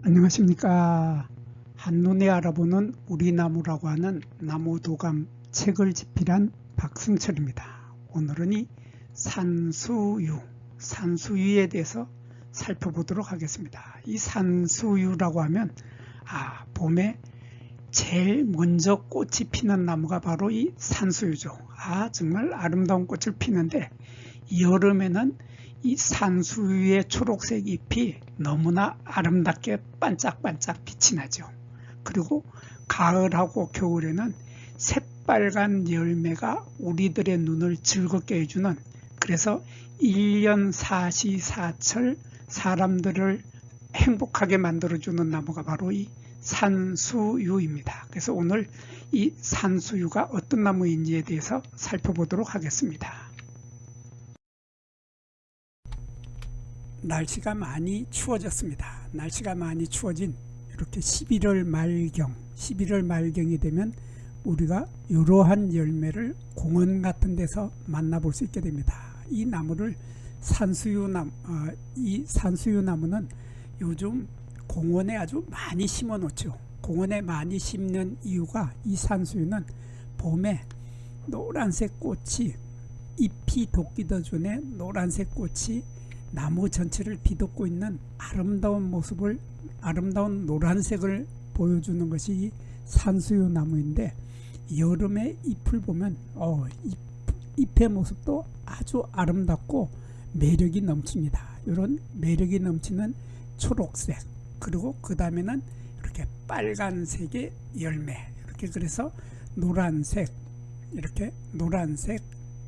안녕하십니까. 한눈에 알아보는 우리 나무라고 하는 나무도감 책을 집필한 박승철입니다. 오늘은 이 산수유에 대해서 살펴보도록 하겠습니다. 이 산수유라고 하면 봄에 제일 먼저 꽃이 피는 나무가 바로 이 산수유죠. 정말 아름다운 꽃을 피는데 여름에는 이 산수유의 초록색 잎이 너무나 아름답게 반짝반짝 빛이 나죠. 그리고 가을하고 겨울에는 새빨간 열매가 우리들의 눈을 즐겁게 해주는, 그래서 1년 사시사철 사람들을 행복하게 만들어주는 나무가 바로 이 산수유입니다. 그래서 오늘 이 산수유가 어떤 나무인지에 대해서 살펴보도록 하겠습니다. 날씨가 많이 추워졌습니다. 날씨가 많이 추워진 이렇게 11월 말경이 되면 우리가 이러한 열매를 공원 같은 데서 만나볼 수 있게 됩니다. 이 나무를 이 산수유 나무는 요즘 공원에 아주 많이 심어 놓죠. 공원에 많이 심는 이유가, 이 산수유는 봄에 노란색 꽃이, 잎이 돋기도 전에 노란색 꽃이 나무 전체를 뒤덮고 있는 아름다운 모습을, 아름다운 노란색을 보여주는 것이 이 산수유 나무인데, 여름에 잎을 보면 잎의 모습도 아주 아름답고 매력이 넘칩니다. 이런 매력이 넘치는 초록색, 그리고 그 다음에는 이렇게 빨간색의 열매, 이렇게 그래서 노란색, 이렇게 노란색,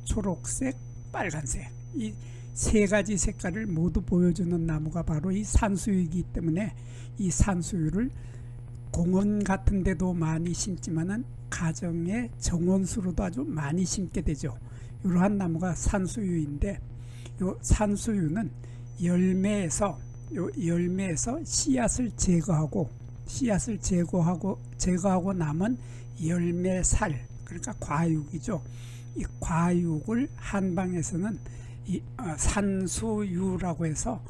초록색, 빨간색, 이 세 가지 색깔을 모두 보여주는 나무가 바로 이 산수유이기 때문에 이 산수유를 공원 같은 데도 많이 심지만은 가정의 정원수로도 아주 많이 심게 되죠. 이러한 나무가 산수유인데, 이 산수유는 열매에서 씨앗을 제거하고 남은 열매살, 그러니까 과육이죠. 이 과육을 한방에서는 산수유라고 해서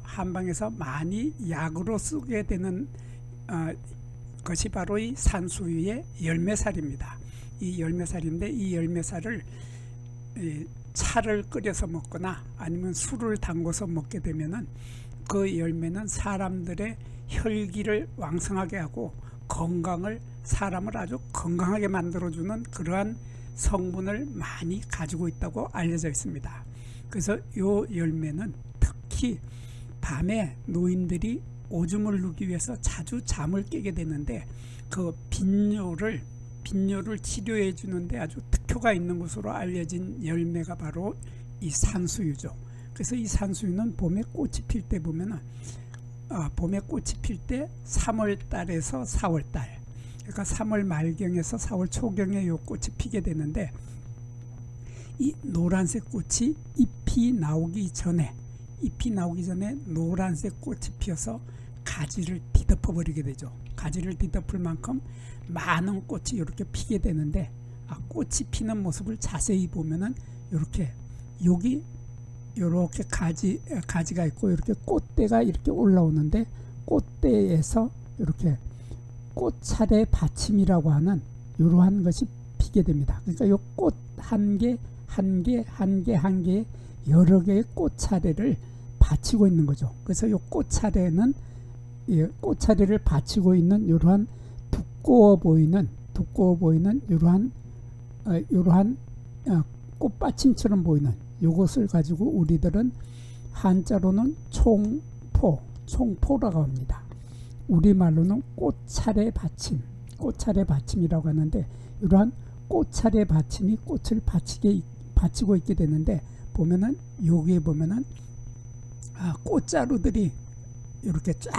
한방에서 많이 약으로 쓰게 되는 것이 바로 이 산수유의 열매살입니다. 이 열매살인데, 이 열매살을 차를 끓여서 먹거나 아니면 술을 담궈서 먹게 되면은 그 열매는 사람들의 혈기를 왕성하게 하고 사람을 아주 건강하게 만들어주는 그러한 성분을 많이 가지고 있다고 알려져 있습니다. 그래서 이 열매는 특히 밤에 노인들이 오줌을 누기 위해서 자주 잠을 깨게 되는데, 그 빈뇨를 치료해 주는데 아주 특효가 있는 것으로 알려진 열매가 바로 이 산수유죠. 그래서 이 산수유는 봄에 꽃이 필 때 보면은 봄에 꽃이 필 때 3월 달에서 4월 달, 그러니까 3월 말경에서 4월 초경에 이 꽃이 피게 되는데, 이 노란색 꽃이 잎이 나오기 전에 노란색 꽃이 피어서 가지를 뒤덮어 버리게 되죠. 가지를 뒤덮을 만큼 많은 꽃이 이렇게 피게 되는데, 꽃이 피는 모습을 자세히 보면은 이렇게 가지가 있고 이렇게 꽃대가 이렇게 올라오는데, 꽃대에서 이렇게 꽃차례 받침이라고 하는 이러한 것이 피게 됩니다. 그러니까 이 꽃 한 개 여러 개의 꽃차례를 받치고 있는 거죠. 그래서 이 꽃차례를 받치고 있는 이러한 두꺼워 보이는 이러한 꽃받침처럼 보이는 이것을 가지고 우리들은 한자로는 총포라고 합니다. 우리말로는 꽃차례 받침이라고 하는데, 이러한 꽃차례 받침이 꽃을 받치고 있게 되는데, 여기에 보면은 꽃자루들이 이렇게 쫙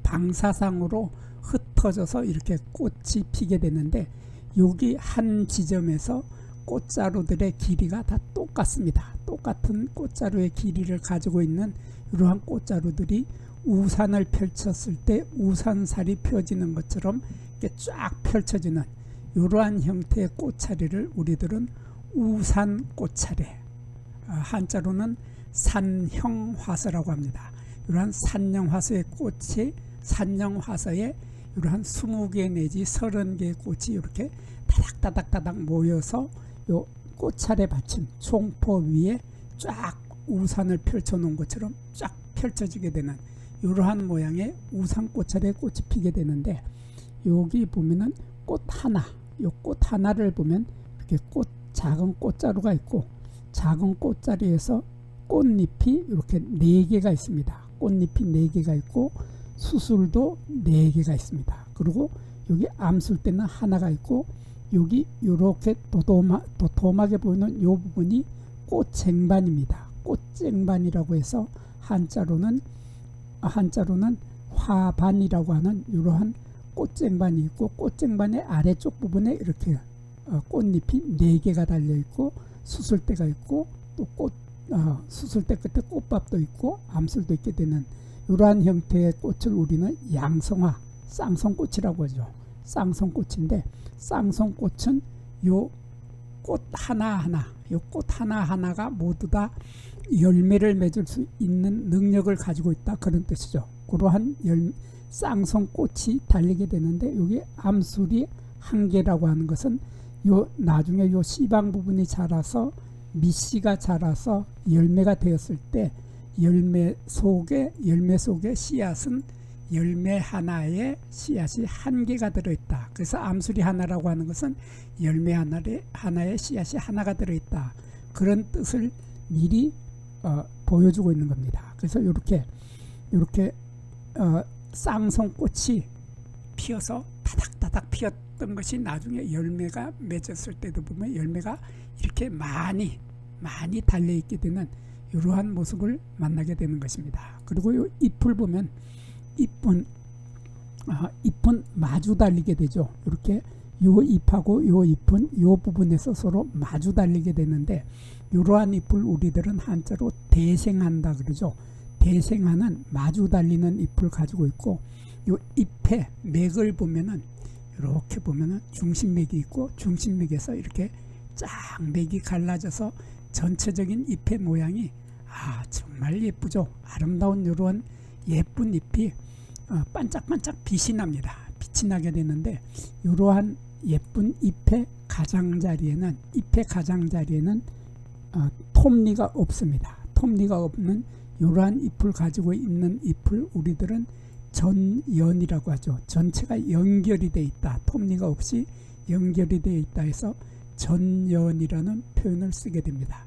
방사상으로 흩어져서 이렇게 꽃이 피게 되는데, 여기 한 지점에서 꽃자루들의 길이가 다 똑같습니다. 똑같은 꽃자루의 길이를 가지고 있는 이러한 꽃자루들이 우산을 펼쳤을 때 우산살이 펴지는 것처럼 이렇게 쫙 펼쳐지는 이러한 형태의 꽃차례를 우리들은 우산 꽃차례, 한자로는 산형화서라고 합니다. 이러한 산령화서의 꽃이 산령화서에 이러한 20개 내지 30개의 꽃이 이렇게 다닥다닥다닥 모여서 요 꽃차례 받침 총포 위에 쫙 우산을 펼쳐 놓은 것처럼 쫙 펼쳐지게 되는 이러한 모양의 우산 꽃차례 꽃이 피게 되는데, 여기 보면은 꽃 하나, 요 꽃 하나를 보면 이렇게 작은 꽃자루가 있고, 작은 꽃자루에서 꽃잎이 이렇게 4개가 있습니다. 꽃잎이 4개가 있고 수술도 4개가 있습니다. 그리고 여기 암술대는 하나가 있고, 여기 이렇게 도톰하게 보이는 이 부분이 꽃쟁반입니다. 꽃쟁반이라고 해서 한자로는 화반이라고 하는 이러한 꽃쟁반이 있고, 꽃쟁반의 아래쪽 부분에 이렇게 꽃잎이 4개가 달려 있고 수술대가 있고, 또 수술대 끝에 꽃밥도 있고 암술도 있게 되는 이러한 형태의 꽃을 우리는 양성화, 쌍성꽃이라고 하죠. 쌍성꽃인데, 쌍성꽃은 요 꽃 하나하나가 모두 다 열매를 맺을 수 있는 능력을 가지고 있다, 그런 뜻이죠. 그러한 쌍성꽃이 달리게 되는데, 여기 암술이 한 개라고 하는 것은 요 나중에 요 씨방 부분이 자라서 밑씨가 자라서 열매가 되었을 때 열매 속에 씨앗은 열매 하나에 씨앗이 1개가 들어있다. 그래서 암술이 하나라고 하는 것은 열매 하나에 씨앗이 하나가 들어있다, 그런 뜻을 미리 보여주고 있는 겁니다. 그래서 이렇게 쌍성꽃이 피어서 다닥다닥 피었던 것이 나중에 열매가 맺었을 때도 보면 열매가 이렇게 많이 달려있게 되는 이러한 모습을 만나게 되는 것입니다. 그리고 이 잎을 보면 잎은 마주 달리게 되죠. 이렇게 요 잎하고 요 잎은 요 부분에서 서로 마주 달리게 되는데, 이러한 잎을 우리들은 한자로 대생한다 그러죠. 대생하는 마주 달리는 잎을 가지고 있고, 요 잎의 맥을 보면은 이렇게 보면은 중심맥이 있고, 중심맥에서 이렇게 쫙 맥이 갈라져서 전체적인 잎의 모양이 정말 예쁘죠. 아름다운 이러한 예쁜 잎이 반짝반짝 빛이 납니다. 빛이 나게 되는데, 이러한 예쁜 잎의 가장자리에는 톱니가 없습니다. 톱니가 없는 이러한 잎을 가지고 있는 잎을 우리들은 전연이라고 하죠. 전체가 연결이 되어 있다, 톱니가 없이 연결이 되어 있다 해서 전연이라는 표현을 쓰게 됩니다.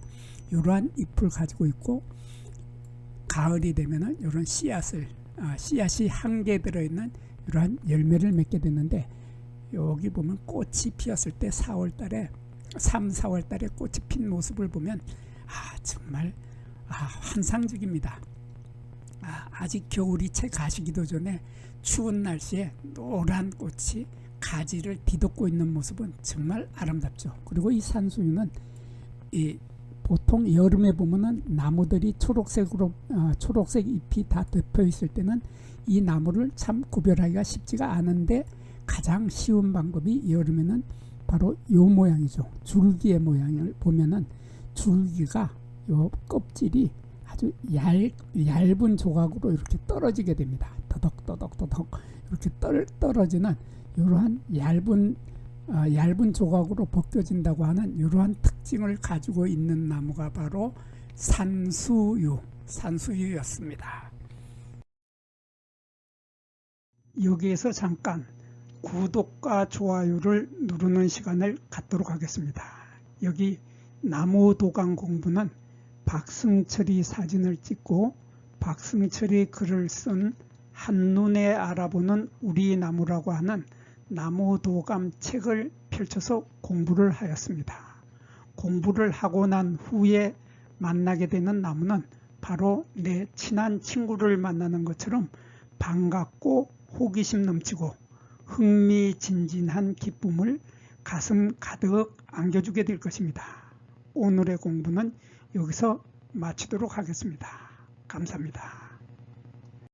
이러한 잎을 가지고 있고, 가을이 되면은 이런 씨앗이 1개 들어있는 이러한 열매를 맺게 되는데, 여기 보면 꽃이 피었을 때 4월달에 꽃이 핀 모습을 보면 정말 환상적입니다. 아직 겨울이 채 가시기도 전에 추운 날씨에 노란 꽃이 가지를 뒤덮고 있는 모습은 정말 아름답죠. 그리고 이 산수유는 보통 여름에 보면은 나무들이 초록색 잎이 다 덮여 있을 때는 이 나무를 참 구별하기가 쉽지가 않은데, 가장 쉬운 방법이 여름에는 바로 요 모양이죠. 줄기의 모양을 보면은 줄기가 요 껍질이 아주 얇은 조각으로 이렇게 떨어지게 됩니다. 더덕더덕 이렇게 떨어지는 이러한 얇은 조각으로 벗겨진다고 하는 이러한 특징을 가지고 있는 나무가 바로 산수유였습니다. 여기에서 잠깐 구독과 좋아요를 누르는 시간을 갖도록 하겠습니다. 여기 나무도감 공부는 박승철이 사진을 찍고 박승철이 글을 쓴 한눈에 알아보는 우리 나무라고 하는 나무도감 책을 펼쳐서 공부를 하였습니다. 공부를 하고 난 후에 만나게 되는 나무는 바로 내 친한 친구를 만나는 것처럼 반갑고 호기심 넘치고 흥미진진한 기쁨을 가슴 가득 안겨주게 될 것입니다. 오늘의 공부는 여기서 마치도록 하겠습니다. 감사합니다.